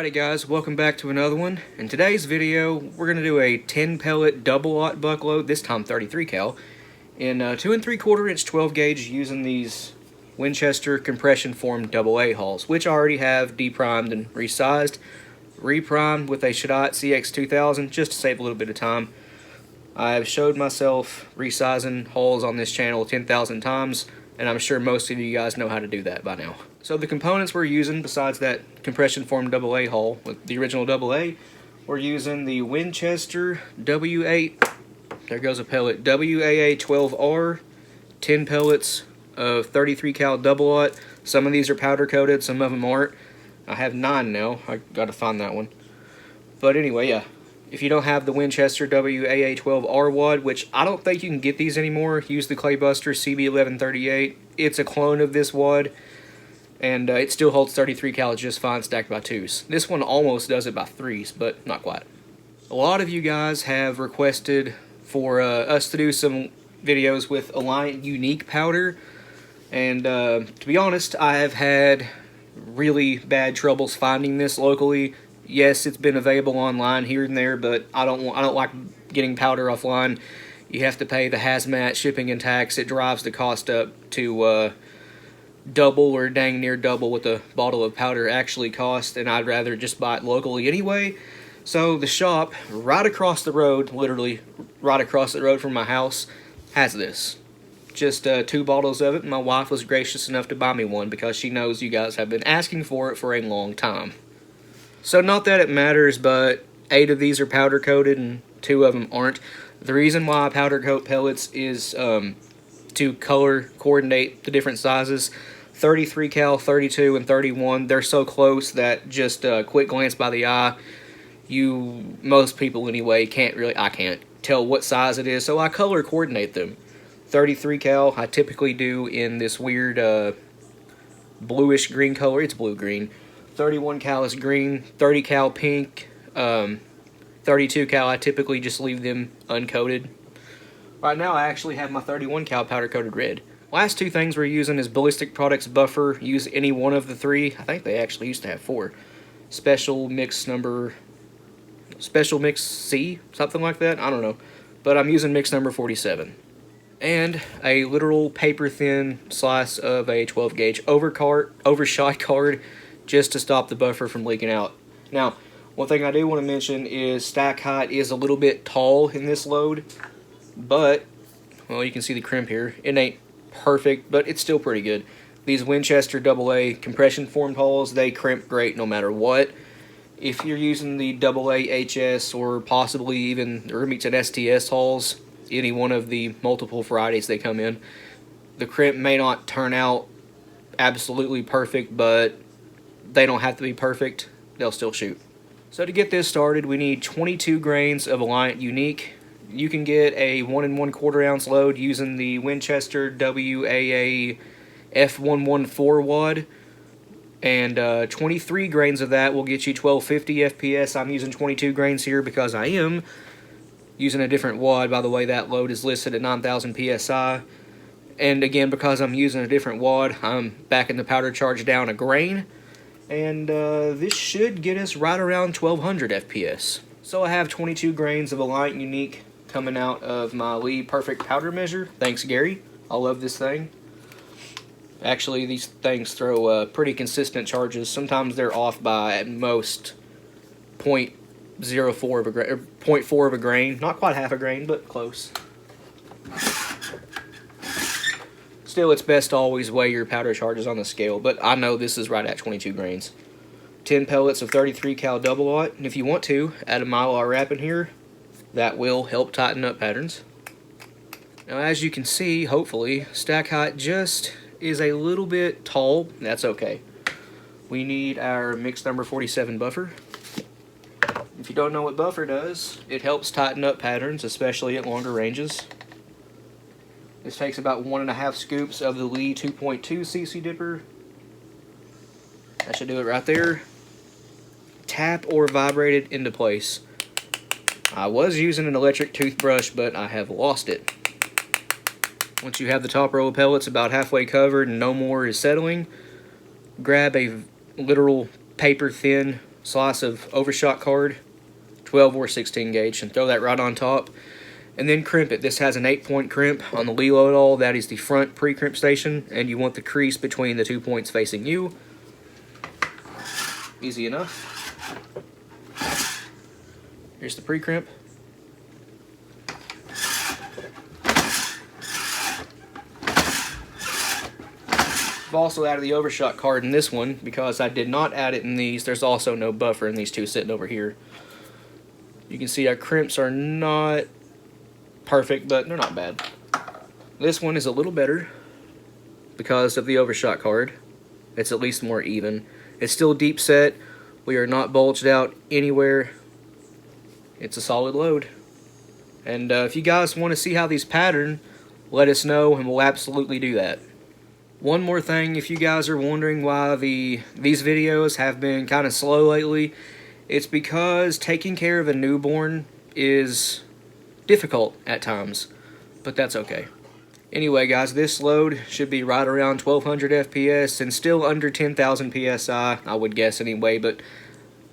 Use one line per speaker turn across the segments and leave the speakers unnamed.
Alrighty guys, welcome back to another one. In today's video, we're going to do a 10 pellet double-aught buckload, this time 33 cal, in 2 3/4 inch 12 gauge using these Winchester compression formed AA hulls, which I already have deprimed and resized, reprimed with a Shadot CX2000 just to save a little bit of time. I've showed myself resizing hulls on this channel 10,000 times, and I'm sure most of you guys know how to do that by now. So the components we're using, besides that compression formed AA hull with the original AA, we're using the Winchester W8, there goes a pellet, WAA12R, 10 pellets of 33 cal double-aught. Some of these are powder coated, some of them aren't. I have 9 now, I gotta find that one. But anyway, yeah. If you don't have the Winchester WAA12R wad, which I don't think you can get these anymore, use the Claybuster CB1138. It's a clone of this wad, and it still holds 33 cal just fine stacked by 2s. This one almost does it by 3s, but not quite. A lot of you guys have requested for us to do some videos with Alliant unique powder, and to be honest, I have had really bad troubles finding this locally. Yes, it's been available online here and there, but I don't like getting powder offline. You have to pay the hazmat, shipping, and tax. It drives the cost up to double or dang near double what the bottle of powder actually costs, and I'd rather just buy it locally anyway. So the shop right across the road, literally right across the road from my house, has this. Just 2 bottles of it, and my wife was gracious enough to buy me one because she knows you guys have been asking for it for a long time. So not that it matters, but 8 of these are powder coated and 2 of them aren't. The reason why I powder coat pellets is to color coordinate the different sizes. 33 cal, 32, and 31, they're so close that just a quick glance by the eye, most people anyway, I can't tell what size it is, so I color coordinate them. 33 cal, I typically do in this weird bluish green color, it's blue-green. 31 cal is green, 30 cal pink, 32 cal I typically just leave them uncoated. Right now I actually have my 31 cal powder coated red. Last 2 things we're using is Ballistic Products Buffer. Use any one of the 3. I think they actually used to have 4. Special Mix C, something like that, I don't know. But I'm using mix number 47. And a literal paper thin slice of a 12 gauge overshot card, just to stop the buffer from leaking out. Now, one thing I do want to mention is stack height is a little bit tall in this load, but, well, you can see the crimp here. It ain't perfect, but it's still pretty good. These Winchester AA compression formed hulls, they crimp great no matter what. If you're using the AA HS or possibly even Remix and STS hulls, any one of the multiple varieties they come in, the crimp may not turn out absolutely perfect, but they don't have to be perfect, they'll still shoot. So to get this started, we need 22 grains of Alliant Unique. You can get a 1 1/4 ounce load using the Winchester WAA F114 wad, and 23 grains of that will get you 1250 FPS. I'm using 22 grains here because I am using a different wad. By the way, that load is listed at 9,000 PSI. And again, because I'm using a different wad, I'm backing the powder charge down a grain. And this should get us right around 1200 FPS. So I have 22 grains of Alliant Unique coming out of my Lee Perfect powder measure. Thanks, Gary. I love this thing. Actually, these things throw pretty consistent charges. Sometimes they're off by at most 0.04 of a grain, or 0.4 of a grain. Not quite half a grain, but close. Still, it's best to always weigh your powder charges on the scale, but I know this is right at 22 grains. 10 pellets of 33 cal double-aught, and if you want to, add a Mylar wrap in here. That will help tighten up patterns. Now, as you can see, hopefully, stack height just is a little bit tall. That's okay. We need our mix number 47 buffer. If you don't know what buffer does, it helps tighten up patterns, especially at longer ranges. This takes about 1.5 scoops of the Lee 2.2 cc dipper. That should do it right there. Tap or vibrate it into place. I was using an electric toothbrush, but I have lost it. Once you have the top row of pellets about halfway covered and no more is settling, grab a literal paper thin slice of overshot card, 12 or 16 gauge, and throw that right on top. And then crimp it. This has an 8-point crimp on the Lilo et al. That is the front pre-crimp station, and you want the crease between the 2 points facing you. Easy enough. Here's the pre-crimp. I've also added the overshot card in this one because I did not add it in these. There's also no buffer in these two sitting over here. You can see our crimps are not perfect, but they're not bad. This one is a little better because of the overshot card. It's at least more even. It's still deep set. We are not bulged out anywhere. It's a solid load. And if you guys want to see how these pattern, let us know and we'll absolutely do that. One more thing, if you guys are wondering why these videos have been kind of slow lately, it's because taking care of a newborn is difficult at times, but that's okay. Anyway guys, this load should be right around 1200 FPS and still under 10,000 PSI, I would guess anyway, but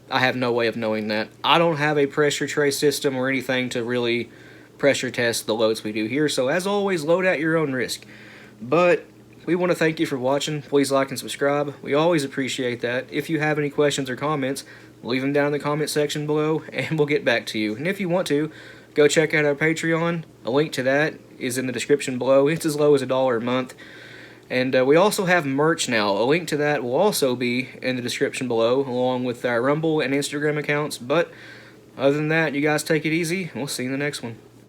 I have no way of knowing that. I don't have a pressure tray system or anything to really pressure test the loads we do here, so as always, load at your own risk. But we want to thank you for watching. Please like and subscribe. We always appreciate that. If you have any questions or comments, leave them down in the comment section below and we'll get back to you. And if you want to, go check out our Patreon. A link to that is in the description below. It's as low as $1 a month. And we also have merch now. A link to that will also be in the description below, along with our Rumble and Instagram accounts. But other than that, you guys take it easy. We'll see you in the next one.